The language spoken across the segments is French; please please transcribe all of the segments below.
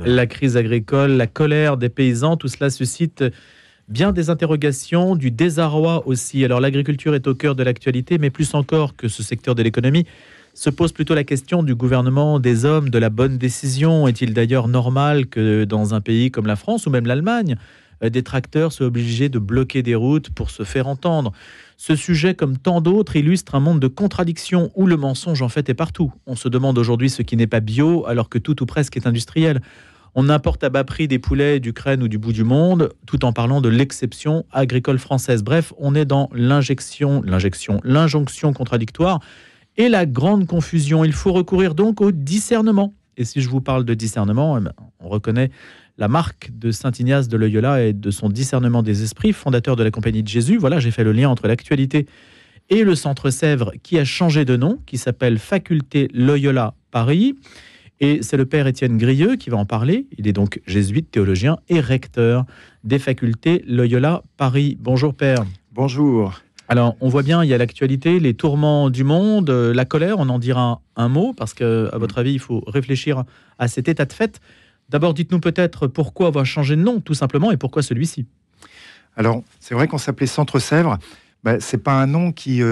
La crise agricole, la colère des paysans, tout cela suscite bien des interrogations, du désarroi aussi. Alors l'agriculture est au cœur de l'actualité, mais plus encore que ce secteur de l'économie, se pose plutôt la question du gouvernement des hommes, de la bonne décision. Est-il d'ailleurs normal que dans un pays comme la France ou même l'Allemagne, des tracteurs soient obligés de bloquer des routes pour se faire entendre? Ce sujet, comme tant d'autres, illustre un monde de contradictions où le mensonge en fait est partout. On se demande aujourd'hui ce qui n'est pas bio alors que tout ou presque est industriel. On importe à bas prix des poulets d'Ukraine ou du bout du monde, tout en parlant de l'exception agricole française. Bref, on est dans l'injonction contradictoire et la grande confusion. Il faut recourir donc au discernement. Et si je vous parle de discernement, on reconnaît la marque de Saint Ignace de Loyola et de son discernement des esprits, fondateur de la Compagnie de Jésus. Voilà, j'ai fait le lien entre l'actualité et le Centre Sèvres qui a changé de nom, qui s'appelle Faculté Loyola Paris. Et c'est le père Étienne Grieux qui va en parler. Il est donc jésuite, théologien et recteur des facultés Loyola Paris. Bonjour père. Bonjour. Alors, on voit bien, il y a l'actualité, les tourments du monde, la colère, on en dira un mot, parce que, à votre avis, il faut réfléchir à cet état de fait. D'abord, dites-nous peut-être pourquoi avoir changé de nom, tout simplement, et pourquoi celui-ci. Alors, c'est vrai qu'on s'appelait Centre Sèvres. C'est pas un nom qui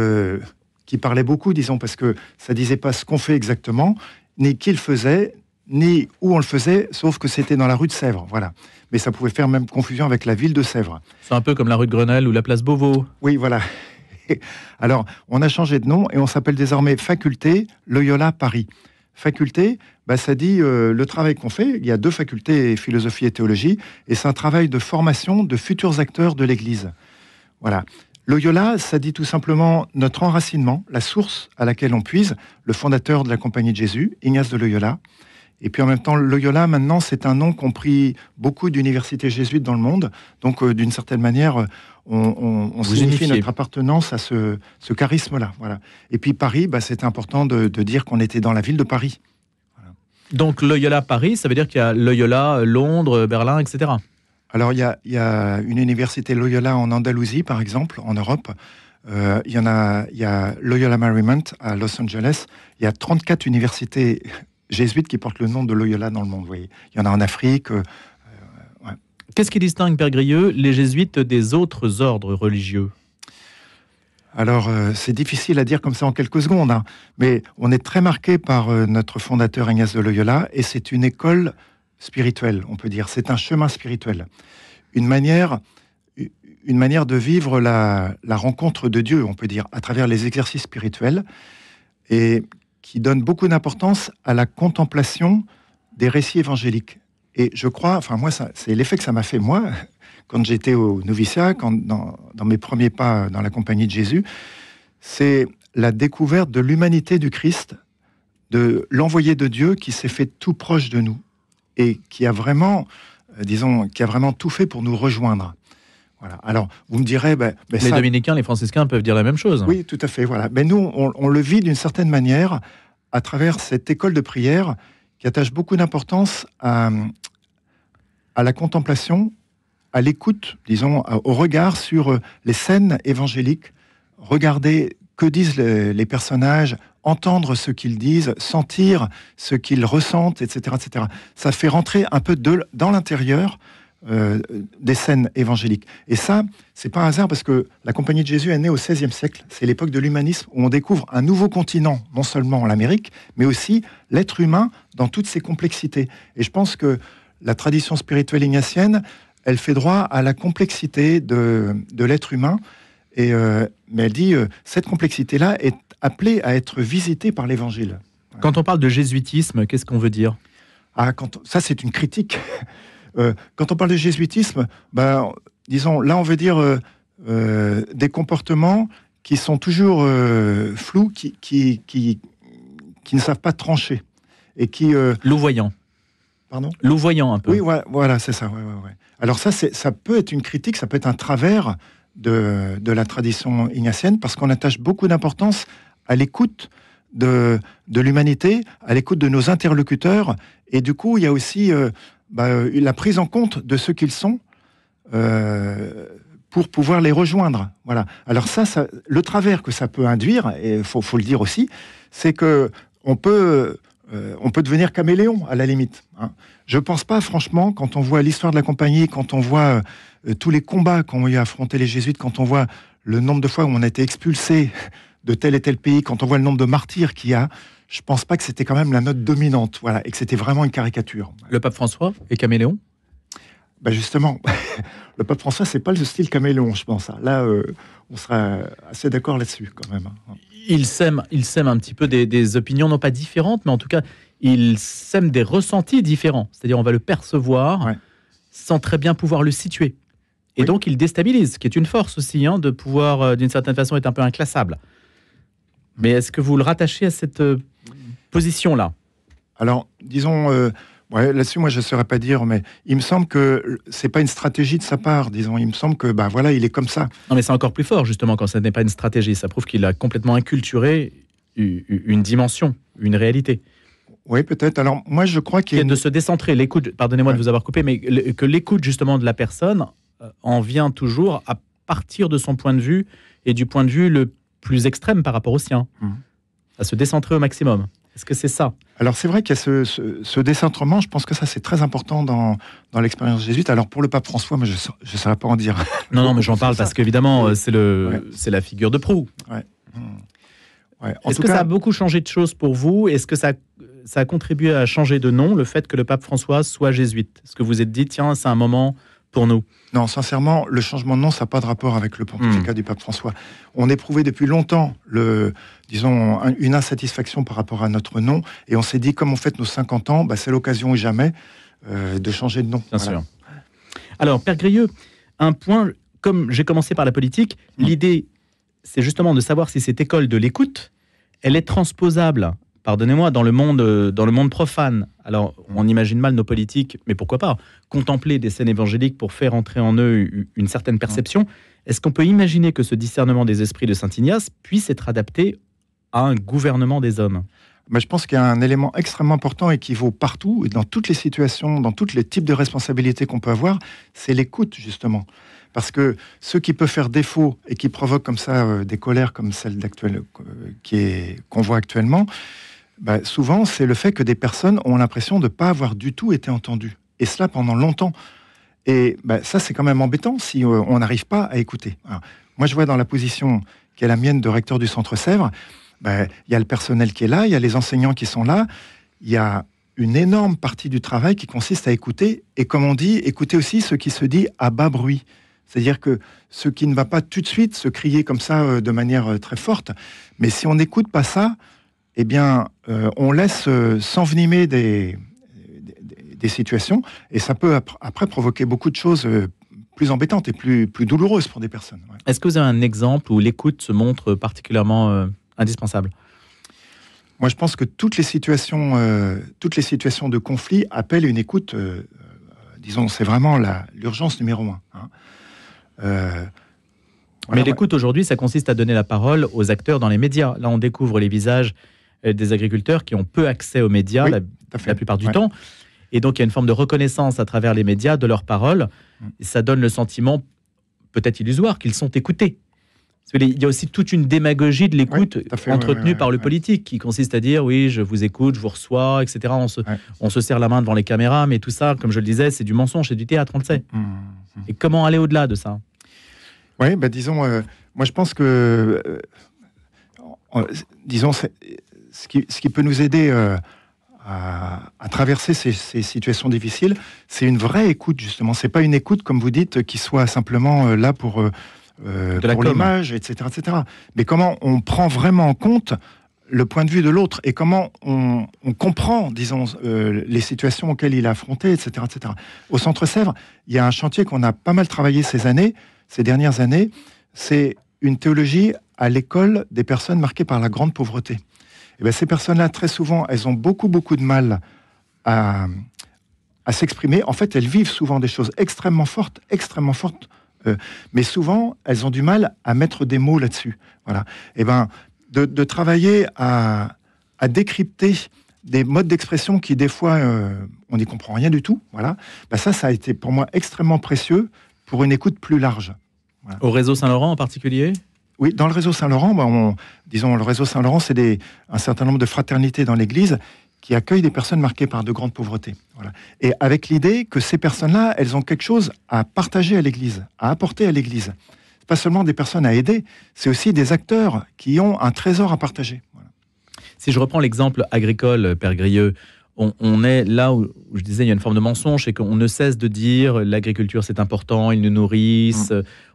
parlait beaucoup, disons, parce que ça disait pas ce qu'on fait exactement, ni qui le faisait, ni où on le faisait, sauf que c'était dans la rue de Sèvres, voilà. Mais ça pouvait faire même confusion avec la ville de Sèvres. C'est un peu comme la rue de Grenelle ou la place Beauvau. Oui, voilà. Alors, on a changé de nom et on s'appelle désormais Faculté Loyola Paris. Faculté, ça dit le travail qu'on fait. Il y a 2 facultés, philosophie et théologie, et c'est un travail de formation de futurs acteurs de l'Église. Voilà. Loyola, ça dit tout simplement notre enracinement, la source à laquelle on puise, le fondateur de la Compagnie de Jésus, Ignace de Loyola. Et puis en même temps, Loyola, maintenant, c'est un nom qu'ont pris beaucoup d'universités jésuites dans le monde. Donc, d'une certaine manière, on signifie notre appartenance à ce charisme-là. Voilà. Et puis Paris, c'est important de dire qu'on était dans la ville de Paris. Voilà. Donc Loyola Paris, ça veut dire qu'il y a Loyola, Londres, Berlin, etc. Alors, il y a une université Loyola en Andalousie, par exemple, en Europe. Il y a Loyola Marymount à Los Angeles. Il y a 34 universités jésuites qui portent le nom de Loyola dans le monde. Vous voyez. Il y en a en Afrique. Ouais. Qu'est-ce qui distingue, Père Grieux, les jésuites des autres ordres religieux ? Alors, c'est difficile à dire comme ça en quelques secondes, hein. Mais on est très marqué par notre fondateur Ignace de Loyola, et c'est une école spirituelle, on peut dire. C'est un chemin spirituel. Une manière de vivre la rencontre de Dieu, on peut dire, à travers les exercices spirituels, et qui donne beaucoup d'importance à la contemplation des récits évangéliques. Et je crois, moi, c'est l'effet que ça m'a fait, moi, quand j'étais au noviciat, dans mes premiers pas dans la Compagnie de Jésus, c'est la découverte de l'humanité du Christ, de l'envoyé de Dieu qui s'est fait tout proche de nous et qui a vraiment, tout fait pour nous rejoindre. Voilà. Alors, vous me direz... les dominicains, les franciscains peuvent dire la même chose. Oui, tout à fait. Voilà. Mais nous, on le vit d'une certaine manière à travers cette école de prière qui attache beaucoup d'importance à la contemplation, à l'écoute, disons, au regard sur les scènes évangéliques, regarder que disent les personnages, entendre ce qu'ils disent, sentir ce qu'ils ressentent, etc., etc. Ça fait rentrer un peu dans l'intérieur des scènes évangéliques. Et ça, c'est pas un hasard parce que la Compagnie de Jésus est née au XVIe siècle. C'est l'époque de l'humanisme où on découvre un nouveau continent, non seulement l'Amérique, mais aussi l'être humain dans toutes ses complexités. Et je pense que la tradition spirituelle ignatienne, elle fait droit à la complexité de l'être humain. Mais elle dit, cette complexité-là est appelée à être visitée par l'Évangile. Quand on parle de jésuitisme, qu'est-ce qu'on veut dire ? Ça, c'est une critique. Quand on parle de jésuitisme, disons, là, on veut dire des comportements qui sont toujours flous, qui ne savent pas trancher. Et qui... Louvoyant. Pardon ? Louvoyant, un peu. Oui, voilà, c'est ça. Ouais. Alors ça peut être une critique, ça peut être un travers de la tradition ignatienne, parce qu'on attache beaucoup d'importance à l'écoute de l'humanité, à l'écoute de nos interlocuteurs, et du coup, il y a aussi la prise en compte de ce qu'ils sont pour pouvoir les rejoindre. Voilà. Alors ça, le travers que ça peut induire, et faut le dire aussi, c'est que on peut on peut devenir caméléon, à la limite. Hein. Je ne pense pas, franchement, quand on voit l'histoire de la compagnie, quand on voit tous les combats qu'ont eu à affronter les jésuites, quand on voit le nombre de fois où on a été expulsé de tel et tel pays, quand on voit le nombre de martyrs qu'il y a, je ne pense pas que c'était quand même la note dominante, voilà, et que c'était vraiment une caricature. Le pape François est caméléon ? Ben justement, le pape François, c'est pas le style caméléon, je pense. Là, on sera assez d'accord là-dessus, quand même. Il sème un petit peu des opinions, non pas différentes, mais en tout cas, il sème des ressentis différents. C'est-à-dire, on va le percevoir sans très bien pouvoir le situer. Et donc, il déstabilise, ce qui est une force aussi, hein, de pouvoir, d'une certaine façon, être un peu inclassable. Mais est-ce que vous le rattachez à cette position-là ? Alors, disons... là-dessus, moi, je ne saurais pas dire, mais il me semble que c'est pas une stratégie de sa part, disons. Il me semble que, voilà, il est comme ça. Non, mais c'est encore plus fort, justement, quand ça n'est pas une stratégie. Ça prouve qu'il a complètement inculturé une dimension, une réalité. Oui, peut-être. Alors, moi, je crois qu'il y a de se décentrer. L'écoute, pardonnez-moi de vous avoir coupé, mais que l'écoute, justement, de la personne en vient toujours à partir de son point de vue et du point de vue le plus extrême par rapport au sien. À se décentrer au maximum. Est-ce que c'est ça ? Alors, c'est vrai qu'il y a ce décentrement. Je pense que ça, c'est très important dans l'expérience jésuite. Alors, pour le pape François, moi, je ne saurais pas en dire. Non, mais j'en parle parce qu'évidemment, c'est la figure de proue. Est-ce que ça a beaucoup changé de choses pour vous ? Est-ce que ça a contribué à changer de nom, le fait que le pape François soit jésuite ? Est-ce que vous êtes dit, tiens, c'est un moment pour nous ? Non, sincèrement, le changement de nom, ça n'a pas de rapport avec le pontificat du pape François. On éprouvait depuis longtemps, une insatisfaction par rapport à notre nom, et on s'est dit, comme on fête nos 50 ans, c'est l'occasion ou jamais de changer de nom. Bien sûr. Alors, Père Grieux, un point, comme j'ai commencé par la politique, l'idée, c'est justement de savoir si cette école de l'écoute, elle est transposable, pardonnez-moi, dans le monde profane. Alors, on imagine mal nos politiques, mais pourquoi pas, contempler des scènes évangéliques pour faire entrer en eux une certaine perception. Est-ce qu'on peut imaginer que ce discernement des esprits de Saint Ignace puisse être adapté à un gouvernement des hommes ? Je pense qu'il y a un élément extrêmement important et qui vaut partout, et dans toutes les situations, dans tous les types de responsabilités qu'on peut avoir, c'est l'écoute, justement. Parce que ce qui peut faire défaut et qui provoque comme ça des colères comme celle qu'on voit actuellement, souvent, c'est le fait que des personnes ont l'impression de ne pas avoir du tout été entendues. Et cela pendant longtemps. Et ça, c'est quand même embêtant si on n'arrive pas à écouter. Alors, moi, je vois dans la position qui est la mienne de recteur du Centre Sèvres, il y a le personnel qui est là, il y a les enseignants qui sont là, il y a une énorme partie du travail qui consiste à écouter. Et comme on dit, écouter aussi ce qui se dit à bas bruit. C'est-à-dire que ce qui ne va pas tout de suite se crier comme ça de manière très forte, mais si on n'écoute pas ça, eh bien, on laisse s'envenimer des situations, et ça peut après provoquer beaucoup de choses plus embêtantes et plus douloureuses pour des personnes. Ouais. Est-ce que vous avez un exemple où l'écoute se montre particulièrement indispensable ? Moi, je pense que toutes les situations de conflit appellent une écoute, disons, c'est vraiment l'urgence numéro 1. Mais l'écoute aujourd'hui, ça consiste à donner la parole aux acteurs dans les médias. Là, on découvre les visages des agriculteurs qui ont peu accès aux médias la plupart du temps. Et donc, il y a une forme de reconnaissance à travers les médias de leurs paroles. Et ça donne le sentiment, peut-être illusoire, qu'ils sont écoutés. Il y a aussi toute une démagogie de l'écoute entretenue par le politique qui consiste à dire, oui, je vous écoute, je vous reçois, etc. On se serre la main devant les caméras, mais tout ça, comme je le disais, c'est du mensonge, c'est du théâtre, on le sait. Et comment aller au-delà de ça ? Oui, disons, moi je pense que, disons, ce qui peut nous aider à traverser ces situations difficiles, c'est une vraie écoute, justement. C'est pas une écoute, comme vous dites, qui soit simplement là pour l'image, etc., etc. Mais comment on prend vraiment en compte le point de vue de l'autre et comment on comprend, disons, les situations auxquelles il est affronté, etc., etc. Au Centre Sèvres, il y a un chantier qu'on a pas mal travaillé ces dernières années, c'est une théologie à l'école des personnes marquées par la grande pauvreté. Et ces personnes-là, très souvent, elles ont beaucoup de mal à s'exprimer. En fait, elles vivent souvent des choses extrêmement fortes, mais souvent, elles ont du mal à mettre des mots là-dessus. Voilà. Et de travailler à décrypter des modes d'expression qui, des fois, on n'y comprend rien du tout. Voilà. Ça a été pour moi extrêmement précieux pour une écoute plus large. Voilà. Au réseau Saint-Laurent en particulier ? Oui, dans le réseau Saint-Laurent, le réseau Saint-Laurent, c'est un certain nombre de fraternités dans l'Église qui accueillent des personnes marquées par de grandes pauvretés. Voilà. Et avec l'idée que ces personnes-là, elles ont quelque chose à partager à l'Église, à apporter à l'Église. C'est pas seulement des personnes à aider, c'est aussi des acteurs qui ont un trésor à partager. Voilà. Si je reprends l'exemple agricole, Père Grieux, on est là où je disais il y a une forme de mensonge, c'est qu'on ne cesse de dire l'agriculture c'est important, ils nous nourrissent,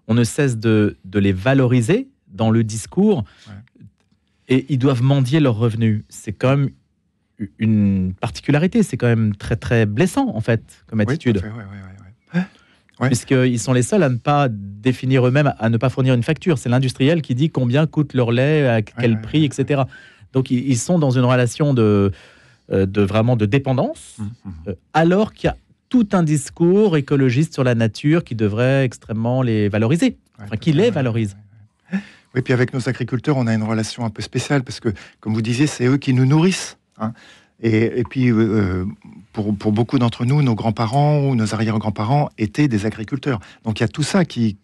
on ne cesse de les valoriser dans le discours, et ils doivent mendier leurs revenus. C'est quand même une particularité, c'est quand même très très blessant en fait comme attitude. Oui. Puisqu'ils sont les seuls à ne pas définir eux-mêmes, à ne pas fournir une facture. C'est l'industriel qui dit combien coûte leur lait, à quel prix, etc. Donc ils sont dans une relation de dépendance, alors qu'il y a tout un discours écologiste sur la nature qui devrait extrêmement les valoriser, qui les valorise. Oui, puis avec nos agriculteurs, on a une relation un peu spéciale, parce que, comme vous disiez, c'est eux qui nous nourrissent. Hein. Et puis, pour beaucoup d'entre nous, nos grands-parents ou nos arrière-grands-parents étaient des agriculteurs. Donc, il y a tout ça qui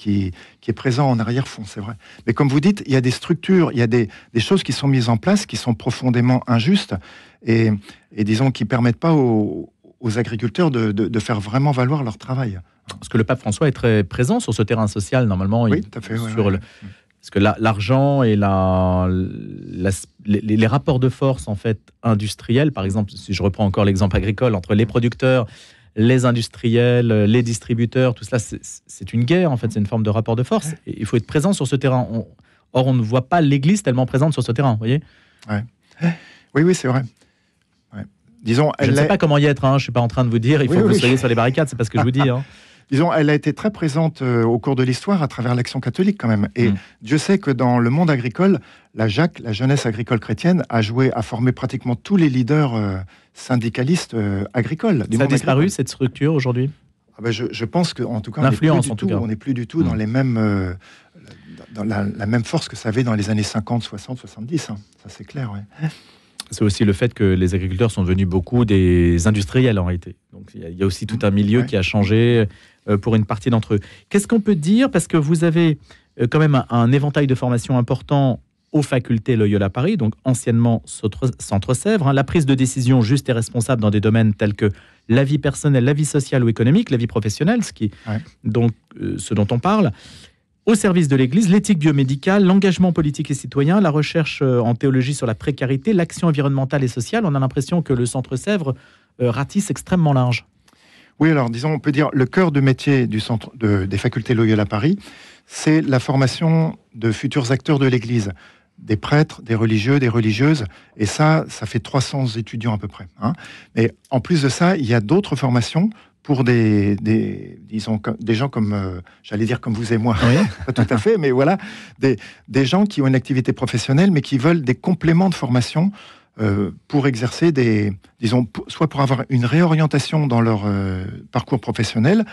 est présent en arrière-fond, c'est vrai. Mais comme vous dites, il y a des structures, il y a des choses qui sont mises en place, qui sont profondément injustes, et disons, qui ne permettent pas aux agriculteurs de faire vraiment valoir leur travail. Parce que le pape François est très présent sur ce terrain social, normalement. Oui, tout à fait. Parce que l'argent et les rapports de force en fait industriels, par exemple, si je reprends encore l'exemple agricole, entre les producteurs, les industriels, les distributeurs, tout cela, c'est une guerre, en fait, c'est une forme de rapport de force. Et il faut être présent sur ce terrain. Or, on ne voit pas l'Église tellement présente sur ce terrain, vous voyez ? Oui, c'est vrai. Disons, je ne sais pas comment y être, je ne suis pas en train de vous dire, il faut que vous soyez sur les barricades, c'est pas ce que je vous dis. Disons, elle a été très présente au cours de l'histoire à travers l'Action catholique quand même. Et Dieu sait que dans le monde agricole, la JAC, la jeunesse agricole chrétienne, a formé pratiquement tous les leaders syndicalistes agricoles. Ça a disparu, cette structure, aujourd'hui ? Je pense qu'en tout cas, on n'est plus du tout dans les mêmes... dans la même force que ça avait dans les années 50, 60, 70. Ça, c'est clair, oui. C'est aussi le fait que les agriculteurs sont devenus beaucoup des industriels, en réalité. Donc, il y a aussi tout un milieu qui a changé pour une partie d'entre eux. Qu'est-ce qu'on peut dire ? Parce que vous avez quand même un éventail de formations important aux facultés Loyola Paris, donc anciennement Centre Sèvres, la prise de décision juste et responsable dans des domaines tels que la vie personnelle, la vie sociale ou économique, la vie professionnelle, ce dont on parle, au service de l'Église, l'éthique biomédicale, l'engagement politique et citoyen, la recherche en théologie sur la précarité, l'action environnementale et sociale. On a l'impression que le Centre Sèvres ratisse extrêmement large. Oui, alors disons, on peut dire le cœur de métier du centre des facultés Loyola Paris, c'est la formation de futurs acteurs de l'Église, des prêtres, des religieux, des religieuses, et ça fait 300 étudiants à peu près. Mais en plus de ça, il y a d'autres formations pour des gens comme, j'allais dire comme vous et moi, pas tout à fait, mais voilà, des gens qui ont une activité professionnelle, mais qui veulent des compléments de formation pour exercer soit pour avoir une réorientation dans leur parcours professionnel,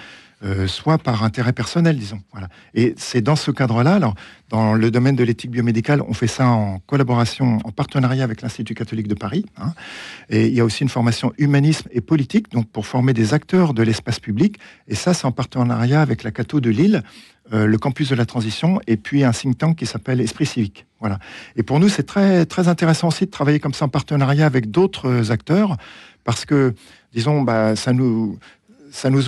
soit par intérêt personnel, disons. Voilà. Et c'est dans ce cadre-là, alors, dans le domaine de l'éthique biomédicale, on fait ça en collaboration, en partenariat avec l'Institut catholique de Paris. Et il y a aussi une formation humanisme et politique, donc pour former des acteurs de l'espace public. Et ça, c'est en partenariat avec la Catho de Lille, le campus de la transition, et puis un think tank qui s'appelle Esprit civique. Voilà. Et pour nous, c'est très, très intéressant aussi de travailler comme ça en partenariat avec d'autres acteurs, parce que, disons, ça nous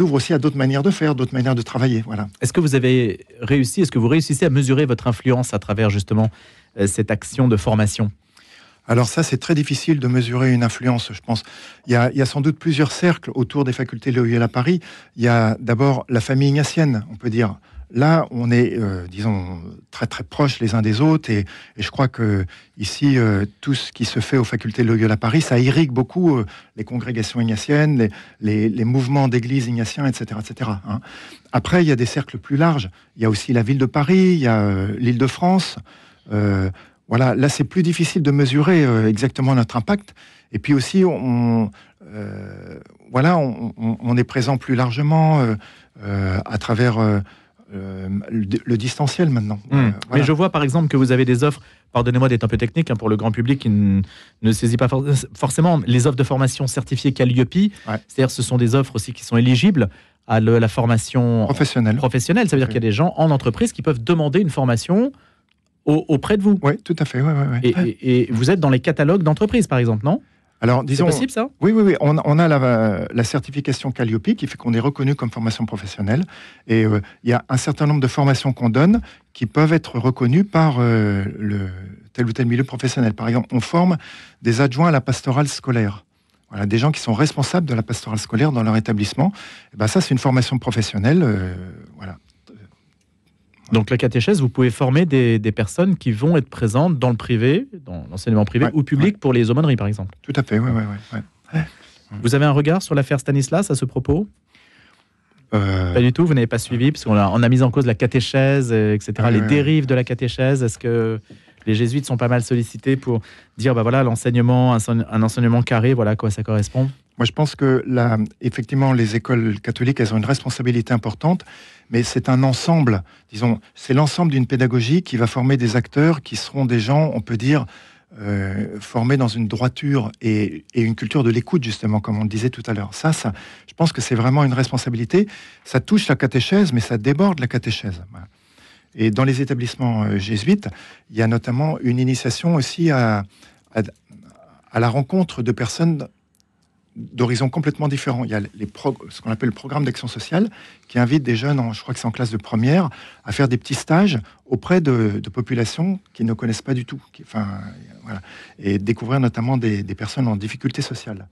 ouvre aussi à d'autres manières de faire, d'autres manières de travailler. Voilà. Est-ce que vous réussissez à mesurer votre influence à travers justement cette action de formation ? Alors ça, c'est très difficile de mesurer une influence, je pense. Il y a sans doute plusieurs cercles autour des facultés Loyola Paris. Il y a d'abord la famille ignatienne, on peut dire. Là, on est, très très proches les uns des autres, et je crois que ici, tout ce qui se fait aux facultés Loyola Paris, ça irrigue beaucoup les congrégations ignatiennes, les mouvements d'église ignatiens, etc., etc. Après, il y a des cercles plus larges. Il y a aussi la ville de Paris, il y a l'Île-de-France. Voilà, là, c'est plus difficile de mesurer exactement notre impact. Et puis aussi, on est présent plus largement à travers le distanciel maintenant. Voilà. Mais je vois par exemple que vous avez des offres, pardonnez-moi d'être un peu technique pour le grand public qui ne saisit pas forcément les offres de formation certifiées Calliope, c'est-à-dire ce sont des offres aussi qui sont éligibles à la formation professionnelle. Ça veut dire qu'il y a des gens en entreprise qui peuvent demander une formation auprès de vous. Oui, tout à fait. Et vous êtes dans les catalogues d'entreprises, par exemple, non ? Alors, C'est possible, ça? Oui, oui, oui. On a la certification Calliope qui fait qu'on est reconnu comme formation professionnelle. Et il y a un certain nombre de formations qu'on donne qui peuvent être reconnues par tel ou tel milieu professionnel. Par exemple, on forme des adjoints à la pastorale scolaire. Voilà, des gens qui sont responsables de la pastorale scolaire dans leur établissement. Et ben ça, c'est une formation professionnelle. Voilà. Donc la catéchèse, vous pouvez former des personnes qui vont être présentes dans le privé, dans l'enseignement privé ou public pour les aumôneries, par exemple. Tout à fait, oui. Vous avez un regard sur l'affaire Stanislas à ce propos? Pas du tout, vous n'avez pas suivi, parce qu'on a mis en cause la catéchèse, etc., les dérives de la catéchèse. Est-ce que les jésuites sont pas mal sollicités pour dire, bah voilà, l'enseignement, un enseignement carré, voilà à quoi ça correspond? Moi, je pense que effectivement, les écoles catholiques, elles ont une responsabilité importante, mais c'est un ensemble, disons, c'est l'ensemble d'une pédagogie qui va former des acteurs qui seront des gens, on peut dire, formés dans une droiture et une culture de l'écoute, justement, comme on le disait tout à l'heure. Ça, je pense que c'est vraiment une responsabilité. Ça touche la catéchèse, mais ça déborde la catéchèse. Voilà. Et dans les établissements jésuites, il y a notamment une initiation aussi à la rencontre de personnes d'horizons complètement différents. Il y a ce qu'on appelle le programme d'action sociale qui invite des jeunes, je crois que c'est en classe de première, à faire des petits stages auprès de populations qu'ils ne connaissent pas du tout. Voilà, et découvrir notamment des personnes en difficulté sociale.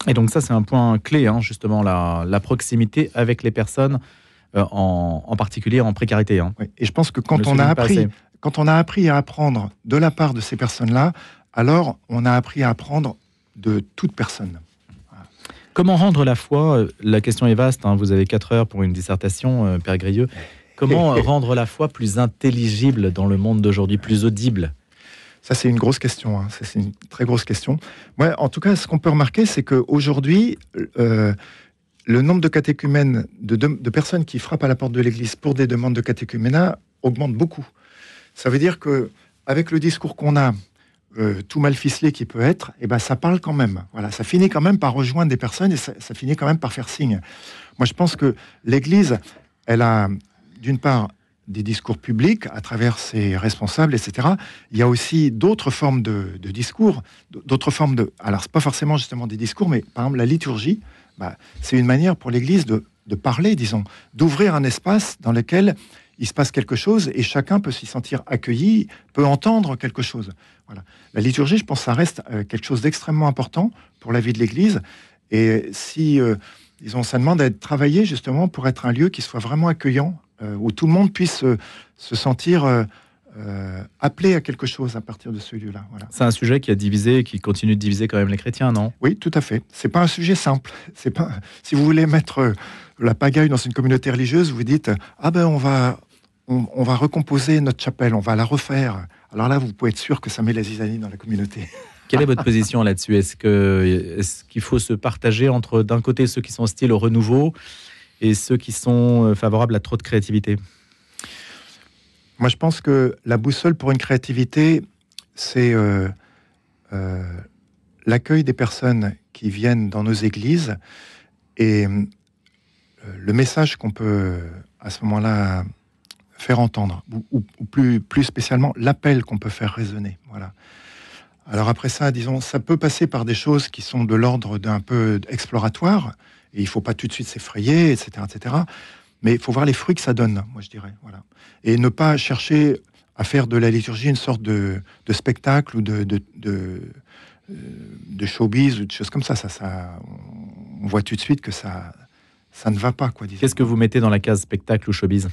Et donc ça, c'est un point clé, hein, justement, la proximité avec les personnes, en particulier en précarité. Hein. Oui. Et je pense que quand on a appris à apprendre de la part de ces personnes-là, alors on a appris à apprendre de toute personne. Voilà. Comment rendre la foi, la question est vaste, hein, vous avez 4 heures pour une dissertation, Père Grieux, comment rendre la foi plus intelligible dans le monde d'aujourd'hui, plus audible? Ça, c'est une grosse question, hein. C'est une très grosse question. Ouais, en tout cas, ce qu'on peut remarquer, c'est qu'aujourd'hui, le nombre de catéchumènes, de personnes qui frappent à la porte de l'Église pour des demandes de catéchuménat augmente beaucoup. Ça veut dire qu'avec le discours qu'on a, tout mal ficelé qui peut être, et ben ça parle quand même. Voilà, ça finit quand même par rejoindre des personnes et ça finit quand même par faire signe. Moi, je pense que l'Église, elle a d'une part des discours publics à travers ses responsables, etc. Il y a aussi d'autres formes de discours, d'autres formes de... Alors, c'est pas forcément justement des discours, mais par exemple, la liturgie, c'est une manière pour l'Église de parler, disons, d'ouvrir un espace dans lequel il se passe quelque chose et chacun peut s'y sentir accueilli, peut entendre quelque chose. Voilà. La liturgie, je pense, ça reste quelque chose d'extrêmement important pour la vie de l'Église. Et si, disons, ça demande à être travaillé justement pour être un lieu qui soit vraiment accueillant, où tout le monde puisse se sentir appelé à quelque chose à partir de ce lieu-là. Voilà. C'est un sujet qui a divisé et qui continue de diviser quand même les chrétiens, non? Oui, tout à fait. C'est pas un sujet simple. C'est pas... Si vous voulez mettre la pagaille dans une communauté religieuse, vous dites « Ah ben, on va recomposer notre chapelle, on va la refaire. » Alors là, vous pouvez être sûr que ça met la zizanie dans la communauté. Quelle est votre position là-dessus? Est-ce qu'il faut se partager entre, d'un côté, ceux qui sont hostiles au renouveau et ceux qui sont favorables à trop de créativité? Moi, je pense que la boussole pour une créativité, c'est l'accueil des personnes qui viennent dans nos églises et le message qu'on peut, à ce moment-là, faire entendre, ou plus spécialement, l'appel qu'on peut faire résonner. Voilà. Alors après ça, disons, ça peut passer par des choses qui sont de l'ordre d'un peu exploratoire, et il ne faut pas tout de suite s'effrayer, etc., etc. Mais il faut voir les fruits que ça donne, moi je dirais. Voilà. Et ne pas chercher à faire de la liturgie une sorte de spectacle ou de showbiz ou de choses comme ça. On voit tout de suite que ça ne va pas. Qu'est-ce que vous mettez dans la case spectacle ou showbiz?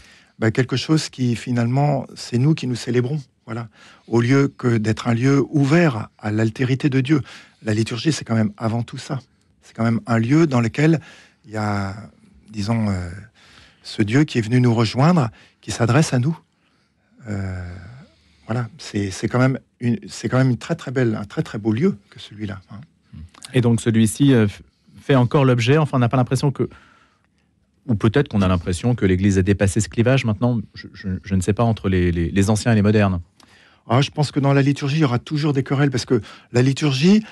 Quelque chose qui finalement, c'est nous qui nous célébrons. Voilà. Au lieu que d'être un lieu ouvert à l'altérité de Dieu. La liturgie, c'est quand même avant tout ça. C'est quand même un lieu dans lequel il y a, disons, ce Dieu qui est venu nous rejoindre, qui s'adresse à nous. Voilà, c'est quand même une très très belle, un très très beau lieu que celui-là. Hein. Et donc celui-ci fait encore l'objet. Enfin, on n'a pas l'impression que, ou peut-être qu'on a l'impression que l'Église a dépassé ce clivage maintenant. Je ne sais pas, entre les anciens et les modernes. Je pense que dans la liturgie, il y aura toujours des querelles parce que la liturgie,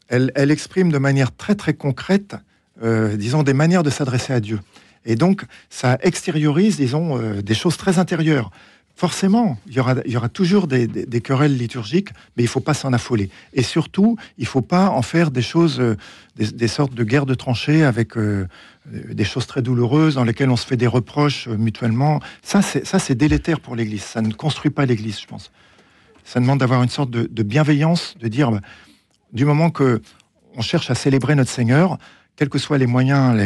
elle exprime de manière très très concrète, disons, des manières de s'adresser à Dieu. Et donc, ça extériorise, disons, des choses très intérieures. Forcément, il y aura toujours des querelles liturgiques, mais il ne faut pas s'en affoler. Et surtout, il ne faut pas en faire des choses, des sortes de guerres de tranchées avec des choses très douloureuses dans lesquelles on se fait des reproches mutuellement. Ça, c'est délétère pour l'Église. Ça ne construit pas l'Église, je pense. Ça demande d'avoir une sorte de bienveillance, de dire, du moment qu'on cherche à célébrer notre Seigneur, quels que soient les moyens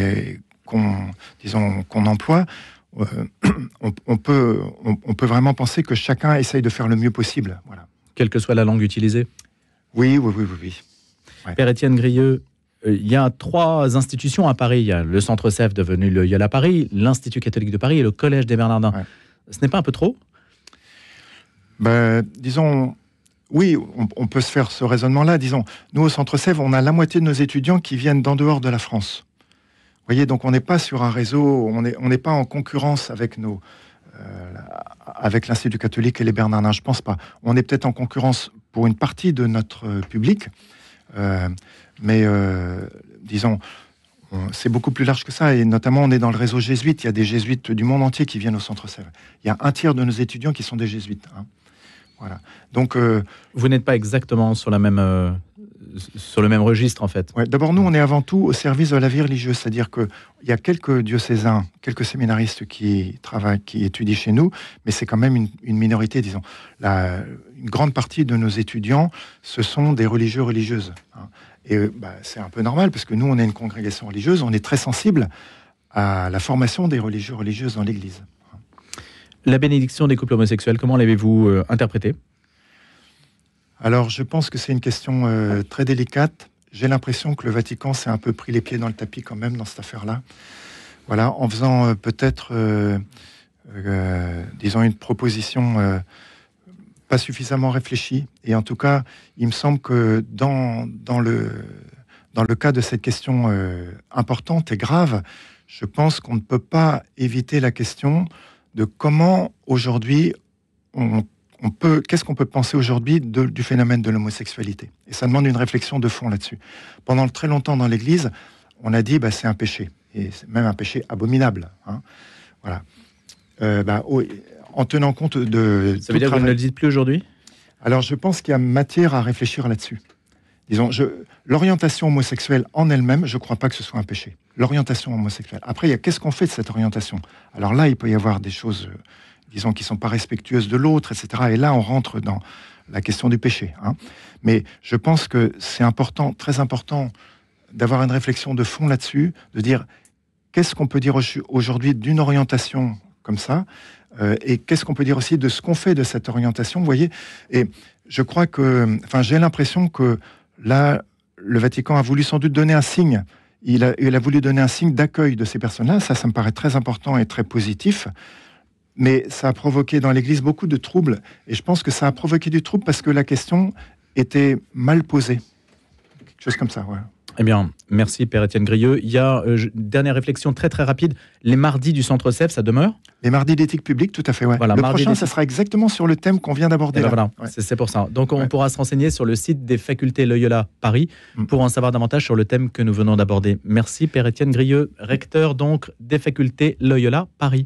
qu'on emploie, on peut vraiment penser que chacun essaye de faire le mieux possible. Voilà. Quelle que soit la langue utilisée. Oui. Ouais. Père Étienne Grieux, il y a 3 institutions à Paris. Il y a le Centre Sèvres devenu le Loyola Paris, l'Institut catholique de Paris et le Collège des Bernardins. Ouais. Ce n'est pas un peu trop ? Disons, oui, on peut se faire ce raisonnement-là. Disons, nous, au Centre Sèvres, on a la moitié de nos étudiants qui viennent d'en dehors de la France. Vous voyez, donc on n'est pas sur un réseau, on n'est pas en concurrence avec avec l'Institut catholique et les Bernardins, je pense pas. On est peut-être en concurrence pour une partie de notre public, mais disons, c'est beaucoup plus large que ça, et notamment on est dans le réseau jésuite. Il y a des jésuites du monde entier qui viennent au Centre Sèvres. Il y a un tiers de nos étudiants qui sont des jésuites. Hein. Voilà. Donc, vous n'êtes pas exactement sur le même registre, en fait. Ouais, d'abord, nous, on est avant tout au service de la vie religieuse. C'est-à-dire qu'il y a quelques diocésains, quelques séminaristes qui travaillent, qui étudient chez nous, mais c'est quand même une minorité, disons. Une grande partie de nos étudiants, ce sont des religieux, religieuses. Hein. Et c'est un peu normal, parce que nous, on est une congrégation religieuse, on est très sensible à la formation des religieux, religieuses dans l'Église. La bénédiction des couples homosexuels, comment l'avez-vous interprétée ? Alors, je pense que c'est une question très délicate. J'ai l'impression que le Vatican s'est un peu pris les pieds dans le tapis quand même dans cette affaire-là. Voilà, en faisant peut-être, disons, une proposition pas suffisamment réfléchie. Et en tout cas, il me semble que dans le cas de cette question importante et grave, je pense qu'on ne peut pas éviter la question de comment aujourd'hui qu'est-ce qu'on peut penser aujourd'hui du phénomène de l'homosexualité. Et ça demande une réflexion de fond là-dessus. Pendant très longtemps dans l'Église, on a dit c'est un péché, et c'est même un péché abominable. Hein. Voilà. En tenant compte de... Ça veut dire que vous ne le dites plus aujourd'hui ? Alors je pense qu'il y a matière à réfléchir là-dessus. Disons, l'orientation homosexuelle en elle-même, je ne crois pas que ce soit un péché. L'orientation homosexuelle. Après, qu'est-ce qu'on fait de cette orientation ? Alors là, il peut y avoir des choses... disons, qui ne sont pas respectueuses de l'autre, etc. Et là, on rentre dans la question du péché. Hein. Mais je pense que c'est important, très important, d'avoir une réflexion de fond là-dessus, de dire qu'est-ce qu'on peut dire aujourd'hui d'une orientation comme ça, et qu'est-ce qu'on peut dire aussi de ce qu'on fait de cette orientation, vous voyez. Et je crois que, j'ai l'impression que là, le Vatican a voulu sans doute donner un signe. Il a voulu donner un signe d'accueil de ces personnes-là. Ça me paraît très important et très positif. Mais ça a provoqué dans l'Église beaucoup de troubles. Et je pense que ça a provoqué du trouble parce que la question était mal posée. Quelque chose comme ça, ouais. Eh bien, merci Père Étienne Grieux. Il y a une dernière réflexion très très rapide. Les mardis du Centre Sèvres, ça demeure ? Les mardis d'éthique publique, tout à fait, ouais. Voilà, le prochain, ça sera exactement sur le thème qu'on vient d'aborder là. Voilà, ouais. C'est pour ça. Donc on pourra se renseigner sur le site des facultés Loyola Paris pour en savoir davantage sur le thème que nous venons d'aborder. Merci Père Étienne Grieux, recteur donc des facultés Loyola Paris.